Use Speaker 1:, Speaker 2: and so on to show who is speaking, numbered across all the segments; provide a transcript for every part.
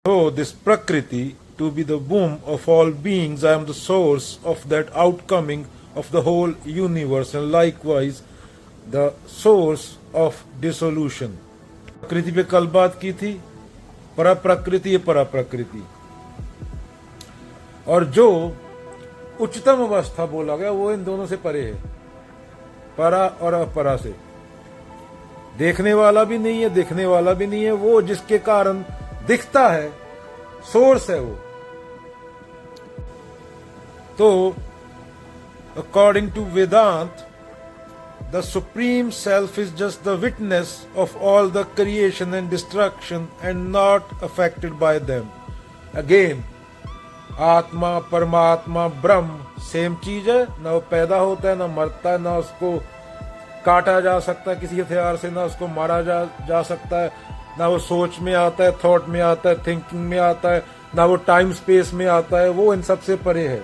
Speaker 1: Oh, this Prakriti to be the womb of all beings, I am the source of that outcoming of the whole universe, and likewise the source of dissolution. प्रकृति पे कल बात की थी, परा प्रकृति है परा प्रकृति, और जो उच्चतम अवस्था बोला गया वो इन दोनों से परे है, परा और अपरा से। देखने वाला भी नहीं है, दिखने वाला भी नहीं है, वो जिसके कारण दिखता है, सोर्स है वो। तो according to Vedanta, the supreme self is just the witness of all the creation and destruction and not affected by them. Again, आत्मा, परमात्मा, ब्रह्म सेम चीज है, ना वो पैदा होता है, ना मरता है, ना उसको काटा जा सकता है किसी हथियार से, ना उसको मारा जा सकता है, ना वो सोच में आता है, थॉट में आता है, थिंकिंग में आता है, ना वो टाइम स्पेस में आता है, वो इन सबसे परे है।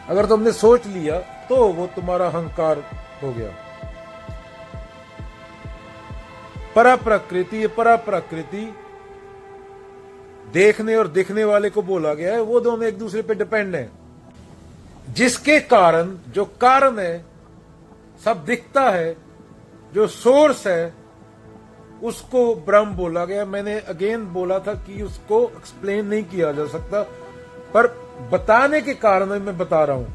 Speaker 1: अगर तुमने सोच लिया तो वो तुम्हारा अहंकार हो गया। परा प्रकृति, ये परा प्रकृति देखने और दिखने वाले को बोला गया है, वो दोनों एक दूसरे पे डिपेंड हैं, जिसके कारण जो कारण है, सब दिखता है, जो सोर्स है, उसको ब्रह्म बोला गया। मैंने अगेन बोला था कि उसको एक्सप्लेन नहीं किया जा सकता, पर बताने के कारण मैं बता रहा हूं।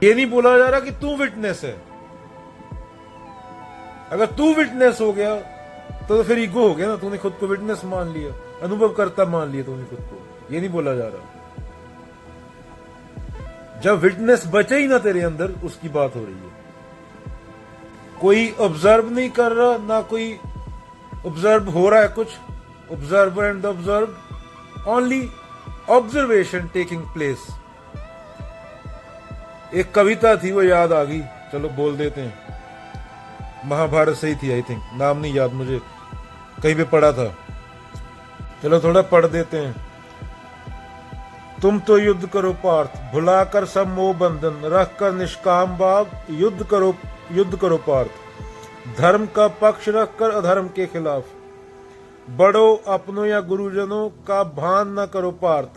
Speaker 1: ये नहीं बोला जा रहा कि तू विटनेस है। अगर तू विटनेस हो गया तो फिर ईगो हो गया ना, तूने खुद को विटनेस मान लिया, अनुभव करता मान लिया तूने खुद को। ये नहीं बोला जा रहा। जब विटनेस बचे ही ना तेरे अंदर, उसकी बात हो रही है। कोई ऑब्जर्व नहीं कर रहा, ना कोई ऑब्जर्व हो रहा है कुछ। Observer and observe, only observation taking place. एक कविता थी, वो याद आ गई, चलो बोल देते हैं। महाभारत से ही थी, आई थिंक, नाम नहीं याद मुझे, कहीं पे पढ़ा था। चलो थोड़ा पढ़ देते हैं। तुम तो युद्ध करो पार्थ, भुलाकर सब मोह बंधन, रख कर निष्काम भाव, युद्ध करो पार्थ। धर्म का पक्ष रखकर अधर्म के खिलाफ, बड़ों अपनों या गुरुजनों का भान न करो पार्थ,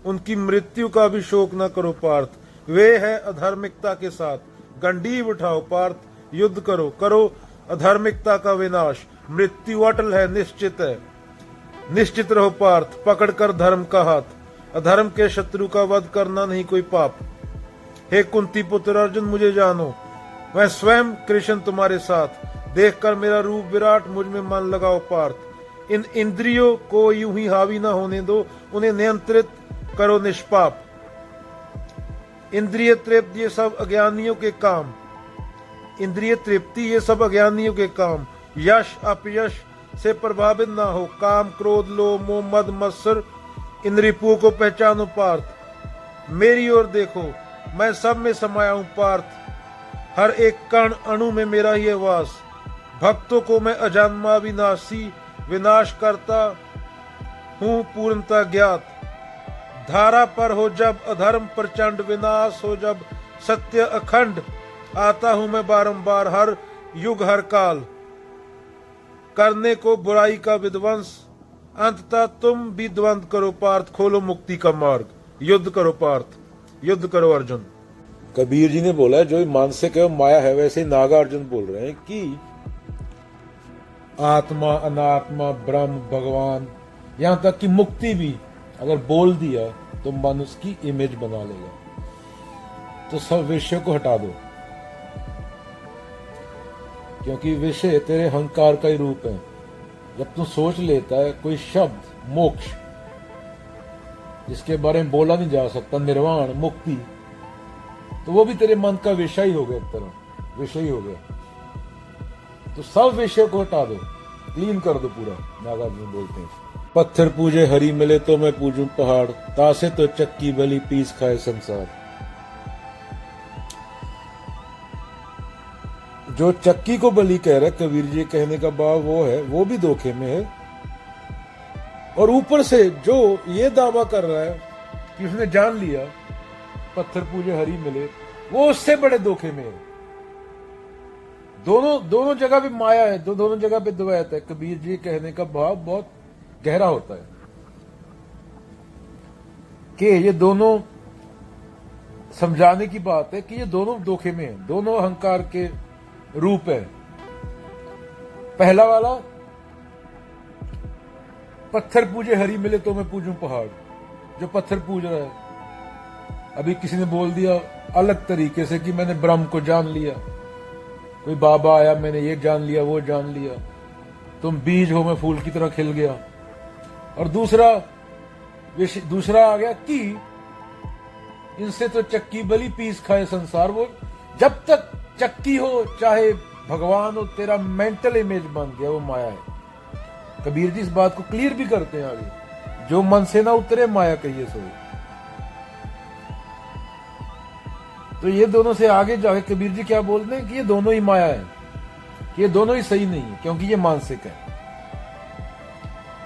Speaker 1: उनकी मृत्यु का भी शोक न करो पार्थ। वे है अधर्मिकता के साथ, गंडीव उठाओ पार्थ, युद्ध करो अधर्मिकता का विनाश। मृत्यु अटल है, निश्चित है, निश्चित रहो पार्थ, पकड़कर धर्म का हाथ। अधर्म के शत्रु का वध करना नहीं कोई पाप। हे कुंती पुत्र अर्जुन, मुझे जानो, मैं स्वयं कृष्ण तुम्हारे साथ। देखकर मेरा रूप विराट, मुझ में मन लगाओ पार्थ। इन इंद्रियों को यूं ही हावी न होने दो, उन्हें नियंत्रित करो निष्पाप। इंद्रिय तृप्ति ये सब अज्ञानियों के काम, इंद्रिय तृप्ति ये सब अज्ञानियों के काम। यश अपयश से प्रभावित ना हो, काम क्रोध लोभ मोह मद मत्सर इन रिपुओं को पहचानो पार्थ। मेरी ओर देखो, मैं सब में समाया हूं पार्थ, हर एक कण अणु में मेरा ही है वास। भक्तों को मैं अजन्मा विनाशी, विनाश करता हूं पूर्णता ज्ञात। धारा पर हो जब अधर्म प्रचंड, विनाश हो जब सत्य अखंड। आता हूं मैं बारंबार हर युग हर काल, करने को बुराई का विध्वंस। अंततः तुम भी द्वंद करो पार्थ, खोलो मुक्ति का मार्ग। युद्ध करो पार्थ, युद्ध करो अर्जुन। कबीर जी ने बोला, जो मानसिक है माया है, वैसे नागा अर्जुन बोल रहे हैं कि आत्मा अनात्मा ब्रह्म भगवान, यहां तक कि मुक्ति भी अगर बोल दिया तो मन उसकी इमेज बना लेगा। तो सब विषय को हटा दो, क्योंकि विषय तेरे अहंकार का ही रूप है। जब तू सोच लेता है कोई शब्द मोक्ष, जिसके बारे में बोला नहीं जा सकता, निर्वाण मुक्ति, तो वो भी तेरे मन का विषय ही हो गया, एक तरह विषय ही हो गया। तो सब विषय को हटा दो, क्लीन कर दो पूरा। नागार्जुन बोलते हैं, पत्थर पूजे हरि मिले तो मैं पूजूं पहाड़, तासे तो चक्की बलि पीस खाए संसार। जो चक्की को बलि कह रहा है, कबीर जी कहने का भाव वो है, वो भी धोखे में है। और ऊपर से जो ये दावा कर रहा है कि उसने जान लिया पत्थर पूजे हरि मिले, वो उससे बड़े धोखे में है। दोनों जगह पे माया है, दोनों जगह पे द्वैत है। कबीर जी कहने का भाव बहुत गहरा होता है। कि ये दोनों समझाने की बात है कि ये दोनों धोखे में हैं, दोनों अहंकार के रूप है। पहला वाला, पत्थर पूजे हरी मिले तो मैं पूजूं पहाड़, जो पत्थर पूज रहा है। अभी किसी ने बोल दिया अलग तरीके से कि मैंने ब्रह्म को जान लिया, कोई बाबा आया, मैंने ये जान लिया, वो जान लिया, तुम बीज हो, मैं फूल की तरह खिल गया। और दूसरा आ गया कि इनसे तो चक्की बली पीस खाए संसार। वो जब तक चक्की हो चाहे भगवान हो, तेरा मेंटल इमेज बन गया, वो माया है। कबीर जी इस बात को क्लियर भी करते हैं आगे, जो मन से ना उतरे माया कहिए सोए। तो ये दोनों से आगे जाके कबीर जी क्या बोलते हैं कि ये दोनों ही माया है, कि ये दोनों ही सही नहीं है, क्योंकि ये मानसिक है।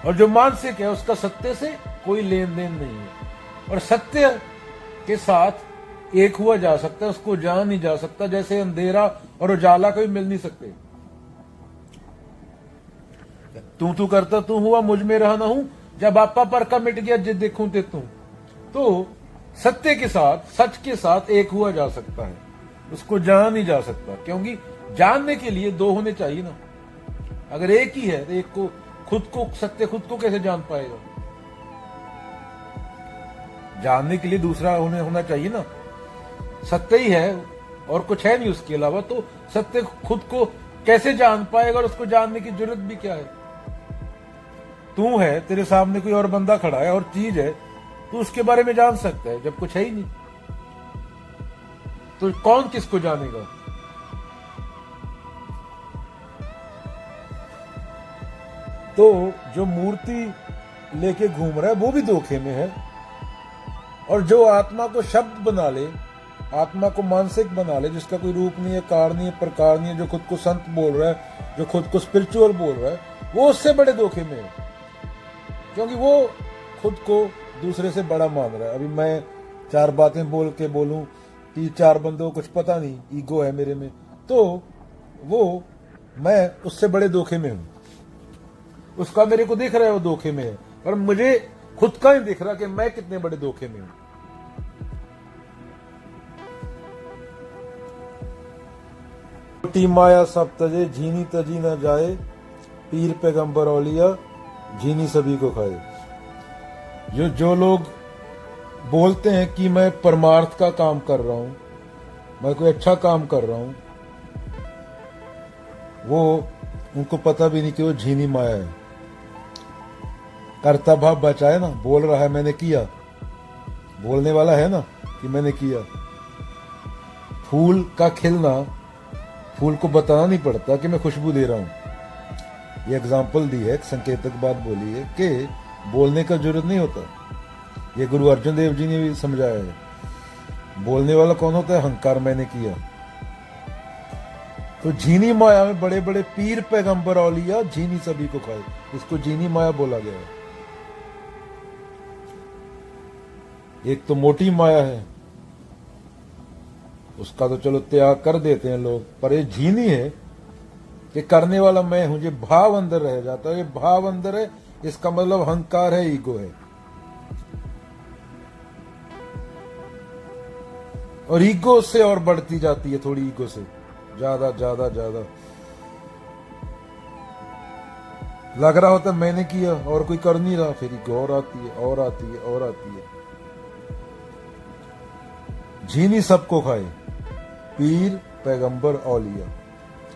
Speaker 1: और जो मानसिक है उसका सत्य से कोई लेन देन नहीं है, और सत्य के साथ एक हुआ जा सकता है, उसको जान नहीं जा सकता। जैसे अंधेरा और उजाला कभी मिल नहीं सकते। तू करता तू हुआ, मुझ में रहा ना हूं, जब आपा पर का मिट गया जिद देखूं ते तू। तो सत्य के साथ, सच के साथ एक हुआ जा सकता है, उसको जाना नहीं जा सकता, क्योंकि जानने के लिए दो होने चाहिए ना। अगर एक ही है तो एक को, खुद को, सत्य खुद को कैसे जान पाएगा? जानने के लिए दूसरा होना चाहिए ना। सत्य ही है और कुछ है नहीं उसके अलावा, तो सत्य खुद को कैसे जान पाएगा? और उसको जानने की जरूरत भी क्या है? तू है, तेरे सामने कोई और बंदा खड़ा है और चीज है, तू उसके बारे में जान सकता है, जब कुछ है ही नहीं तो कौन किसको जानेगा? तो जो मूर्ति लेके घूम रहा है वो भी धोखे में है, और जो आत्मा को शब्द बना ले, आत्मा को मानसिक बना ले, जिसका कोई रूप नहीं है, कार नहीं है, प्रकार नहीं है, जो खुद को संत बोल रहा है, जो खुद को स्पिरिचुअल बोल रहा है, वो उससे बड़े धोखे में है, क्योंकि वो खुद को दूसरे से बड़ा मान रहा है। अभी मैं चार बातें बोल के बोलूं कि चार बंदों को कुछ पता नहीं, ईगो है मेरे में, तो वो मैं उससे बड़े धोखे में हूं। उसका मेरे को दिख रहा है वो धोखे में है, पर मुझे खुद का ही दिख रहा कि मैं कितने बड़े धोखे में हूं। माया सब तजे, झीनी तजी न जाए, पीर पैगंबर औलिया झीनी सभी को खाए। जो लोग बोलते हैं कि मैं परमार्थ का काम कर रहा हूं, मैं कोई अच्छा काम कर रहा हूं, वो उनको पता भी नहीं कि वो झीनी माया है। कर्ता भाव बचाए ना, बोल रहा है मैंने किया, बोलने वाला है ना कि मैंने किया। फूल का खिलना, फूल को बताना नहीं पड़ता कि मैं खुशबू दे रहा हूं। ये एग्जाम्पल दी है, एक संकेतक बात बोली है कि बोलने का जरूरत नहीं होता। ये गुरु अर्जुन देव जी ने भी समझाया है। बोलने वाला कौन होता है? अहंकार, मैंने किया। तो झीनी माया में बड़े बड़े पीर पैगंबर औलिया झीनी सभी को खाए, इसको झीनी माया बोला गया है। एक तो मोटी माया है, उसका तो चलो त्याग कर देते हैं लोग, पर ये झीनी है कि करने वाला मैं हूं, ये भाव अंदर रह जाता है। ये भाव अंदर है, इसका मतलब अहंकार है, ईगो है। और ईगो से और बढ़ती जाती है, थोड़ी ईगो से ज्यादा ज्यादा ज्यादा लग रहा होता मैंने किया और कोई कर नहीं रहा, फिर ईगो और आती है और आती है और आती है। झीनी सबको खाए, पीर पैगंबर औलिया।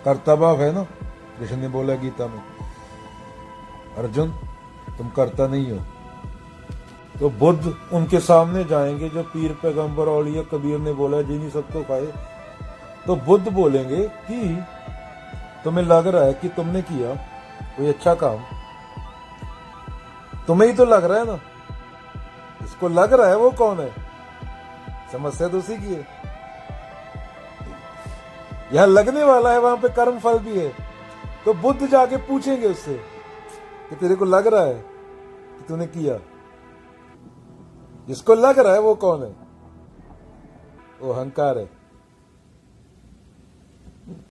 Speaker 1: कर्तव्य है ना, कृष्ण ने बोला गीता में, अर्जुन तुम करता नहीं हो। तो बुद्ध उनके सामने जाएंगे जो पीर पैगंबर औलिया, कबीर ने बोला जिन्हीं सबको खाए, तो बुद्ध बोलेंगे कि तुम्हें लग रहा है कि तुमने किया कोई अच्छा काम, तुम्हें ही तो लग रहा है ना, इसको लग रहा है वो कौन है? समस्या तो उसी की है। यहां लगने वाला है, वहां पे कर्म फल भी है। तो बुद्ध जाके पूछेंगे उससे कि तेरे को लग रहा है कि तूने किया? जिसको लग रहा है वो कौन है? वो अहंकार है।